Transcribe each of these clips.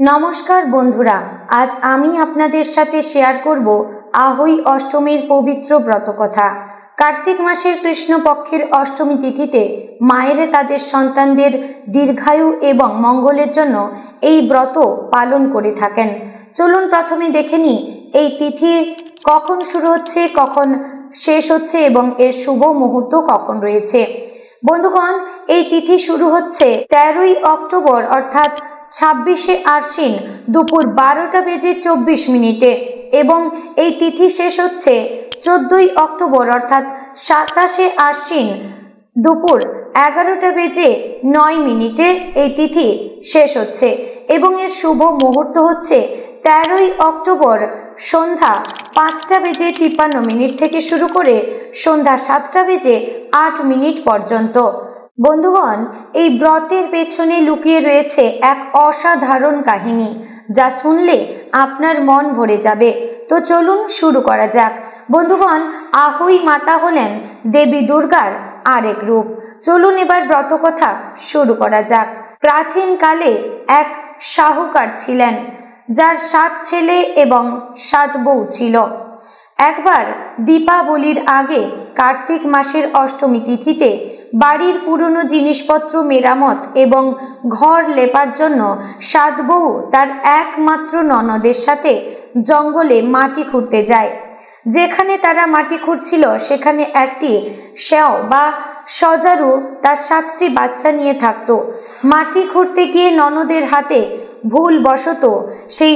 নমস্কার বন্ধুরা, আজ আমি আপনাদের সাথে শেয়ার করব আহৈ অষ্টমীর পবিত্র ব্রতকথা। কার্তিক মাসের কৃষ্ণপক্ষের অষ্টমী তিথিতে মায়েরা তাদের সন্তানদের দীর্ঘায়ু এবং মঙ্গলের জন্য এই ব্রত পালন করে থাকেন। চলুন প্রথমে দেখে নিই এই তিথি কখন শুরু হচ্ছে, কখন শেষ হচ্ছে এবং এর শুভ মুহূর্ত কখন রয়েছে। বন্ধুগণ, এই তিথি শুরু হচ্ছে 13ই অক্টোবর অর্থাৎ 26শে আশ্বিন দুপুর 12:24 এবং এই তিথি শেষ হচ্ছে 14ই অক্টোবর অর্থাৎ 27শে আশ্বিন দুপুর 11:09 এই তিথি শেষ হচ্ছে এবং এর শুভ মুহূর্ত হচ্ছে 13ই অক্টোবর সন্ধ্যা 5:53 থেকে শুরু করে সন্ধ্যা 7:08 পর্যন্ত। বন্ধুগণ, এই ব্রতের পেছনে লুকিয়ে রয়েছে এক অসাধারণ কাহিনী, যা শুনলে আপনার মন ভরে যাবে। তো চলুন শুরু করা যাক। বন্ধুগণ, আহৈ মাতা হলেন দেবী দুর্গার আরেক রূপ। চলুন এবার ব্রতকথা শুরু করা যাক। প্রাচীনকালে এক শাহুকার ছিলেন, যার 7 ছেলে এবং 7 বউ ছিল। একবার দীপাবলির আগে কার্তিক মাসের অষ্টমী তিথিতে বাড়ির পুরনো জিনিসপত্র মেরামত এবং ঘর লেপার জন্য 7 বউ তার একমাত্র ননদের সাথে জঙ্গলে মাটি খুঁড়তে যায়। যেখানে তারা মাটি খুঁড়ছিল সেখানে একটি শেও বা সজারু তার 7টি বাচ্চা নিয়ে থাকত। মাটি খুঁড়তে গিয়ে ননদের হাতে ভুলবশত সেই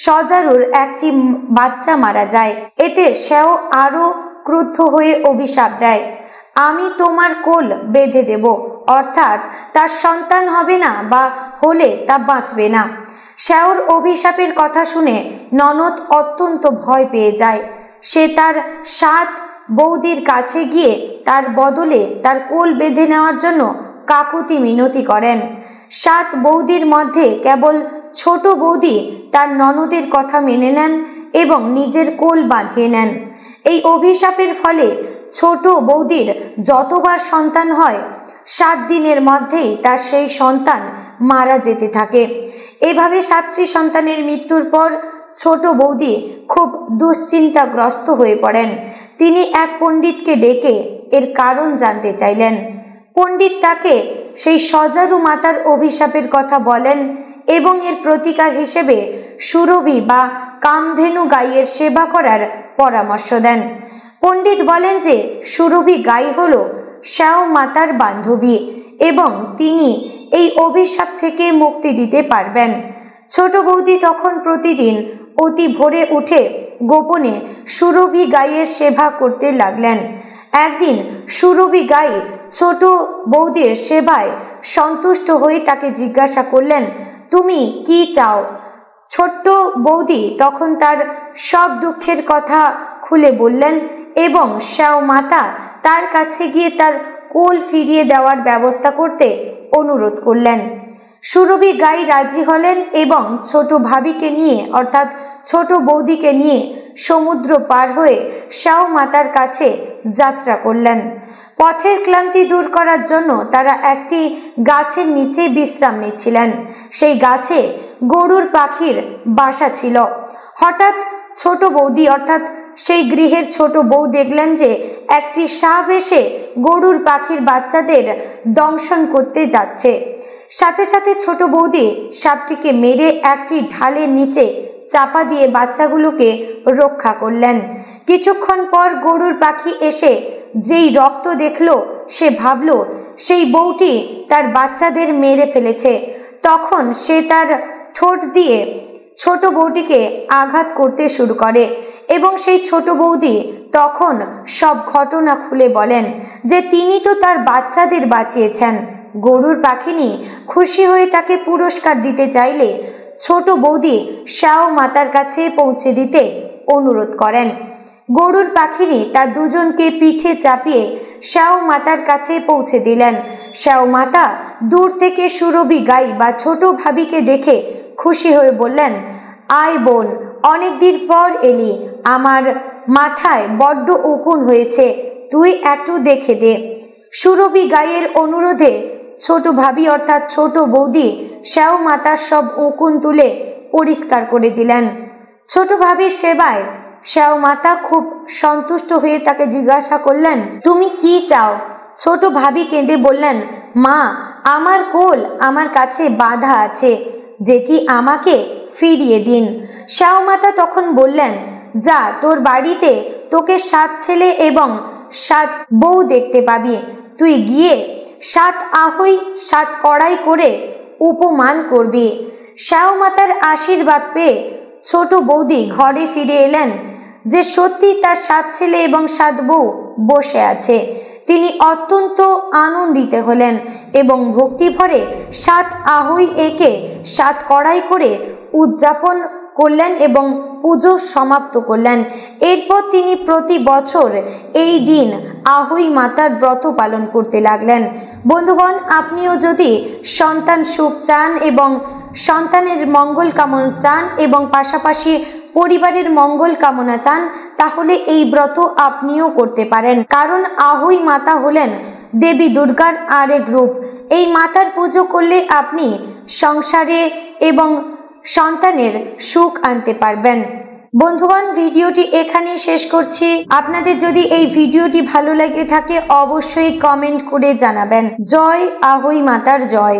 সজারুর একটি বাচ্চা মারা যায়। এতে শেও আরো ক্রুদ্ধ হয়ে অভিশাপ দেয়, আমি তোমার কোল বেঁধে দেব, অর্থাৎ তার সন্তান হবে না বা হলে তা বাঁচবে না। শেওর অভিশাপের কথা শুনে ননদ অত্যন্ত ভয় পেয়ে যায়। সে তার 7 বৌদির কাছে গিয়ে তার বদলে তার কোল বেঁধে নেওয়ার জন্য কাকুতি মিনতি করেন। 7 বৌদির মধ্যে কেবল ছোট বৌদি তার ননদের কথা মেনে নেন এবং নিজের কোল বাঁধিয়ে নেন। এই অভিশাপের ফলে ছোট বৌদির যতবার সন্তান হয় 7 দিনের মধ্যেই তার সেই সন্তান মারা যেতে থাকে। এভাবে 7টি সন্তানের মৃত্যুর পর ছোট বৌদি খুব দুশ্চিন্তাগ্রস্ত হয়ে পড়েন। তিনি এক পণ্ডিতকে ডেকে এর কারণ জানতে চাইলেন। পণ্ডিত তাকে সেই সজারু মাতার অভিশাপের কথা বলেন এবং এর প্রতিকার হিসেবে সুরভি বা কামধেনু গাইয়ের সেবা করার পরামর্শ দেন। পণ্ডিত বলেন যে সুরভি গাই হল শেও মাতার বান্ধবী এবং তিনি এই অভিশাপ থেকে মুক্তি দিতে পারবেন। ছোট বৌদি তখন প্রতিদিন অতি ভোরে উঠে গোপনে সুরভি গাইয়ের সেবা করতে লাগলেন। একদিন সুরভি গাই ছোট বৌদির সেবায় সন্তুষ্ট হয়ে তাকে জিজ্ঞাসা করলেন, তুমি কি চাও? ছোট্ট বৌদি তখন তার সব দুঃখের কথা খুলে বললেন এবং শেও মাতা তার কাছে গিয়ে তার কোল ফিরিয়ে দেওয়ার ব্যবস্থা করতে অনুরোধ করলেন। সুরভি গাই রাজি হলেন এবং ছোট ভাবিকে নিয়ে অর্থাৎ ছোট বৌদিকে নিয়ে সমুদ্র পার হয়ে শেও মাতার কাছে যাত্রা করলেন। পথের ক্লান্তি দূর করার জন্য তারা একটি গাছের নিচে বিশ্রাম নিচ্ছিলেন। সেই গাছে গরুর পাখির বাসা ছিল। হঠাৎ ছোট বৌদি অর্থাৎ সেই গৃহের ছোট বউ দেখলেন যে একটি সাপ এসে গরুর পাখির বাচ্চাদের দংশন করতে যাচ্ছে। সাথে সাথে ছোট বৌদি সাপটিকে মেরে একটি ঢালের নিচে চাপা দিয়ে বাচ্চাগুলোকে রক্ষা করলেন। কিছুক্ষণ পর গরুর পাখি এসে যেই রক্ত দেখল সে ভাবল সেই বউটি তার বাচ্চাদের মেরে ফেলেছে। তখন সে তার ঠোঁট দিয়ে ছোট বউটিকে আঘাত করতে শুরু করে এবং সেই ছোট বৌদি তখন সব ঘটনা খুলে বলেন যে তিনি তো তার বাচ্চাদের বাঁচিয়েছেন। গরুর পাখিনী খুশি হয়ে তাকে পুরস্কার দিতে চাইলে ছোট বৌদি শেও মাতার কাছে পৌঁছে দিতে অনুরোধ করেন। গরুর পাখিনী তার দুজনকে পিঠে চাপিয়ে শেও মাতার কাছে পৌঁছে দিলেন। শেও মাতা দূর থেকে সুরভি গাই বা ছোট ভাবিকে দেখে খুশি হয়ে বললেন, আয় বোন, অনেকদিন পর এলি, আমার মাথায় বড্ড উকুন হয়েছে, তুই একটু দেখে দে। সুরভি গাইয়ের অনুরোধে ছোট ভাবি অর্থাৎ ছোট বৌদি শ্যাও মাতার সব উকুন তুলে পরিষ্কার করে দিলেন। ছোট ভাবির সেবায় শ্যাও মাতা খুব সন্তুষ্ট হয়ে তাকে জিজ্ঞাসা করলেন, তুমি কি চাও? ছোট ভাবি কেঁদে বললেন, মা, আমার কোল আমার কাছে বাঁধা আছে, যেটি আমাকে ফিরিয়ে দিন। শ্যাও মাতা তখন বললেন, যা, তোর বাড়িতে তোকে 7 ছেলে এবং 7 বউ দেখতে পাবি। তুই গিয়ে 7 আহই 7 কড়াই করে উপমান করবি। শ্যাও মাতার আশীর্বাদ পেয়ে ছোট বৌদি ঘরে ফিরে এলেন যে সত্যি তার 7 ছেলে এবং 7 বউ বসে আছে। তিনি অত্যন্ত আনন্দিত হলেন এবং ভক্তি ভরে 7 আহই একে 7 কড়াই করে উদযাপন করলেন এবং পুজো সমাপ্ত করলেন। এরপর তিনি প্রতি বছর এই দিন আহই মাতার ব্রত পালন করতে লাগলেন। বন্ধুগণ, আপনিও যদি সন্তান সুখ চান এবং সন্তানের মঙ্গল কামনা চান এবং পাশাপাশি পরিবারের মঙ্গল কামনা চান, তাহলে এই ব্রত আপনিও করতে পারেন। কারণ আহই মাতা হলেন দেবী দুর্গার আরেক রূপ। এই মাতার পুজো করলে আপনি সংসারে এবং সন্তানের সুখ আনতে পারবেন। বন্ধুগণ, ভিডিওটি এখানেই শেষ করছি। আপনাদের যদি এই ভিডিওটি ভালো লেগে থাকে অবশ্যই কমেন্ট করে জানাবেন। জয় আহই মাতার জয়।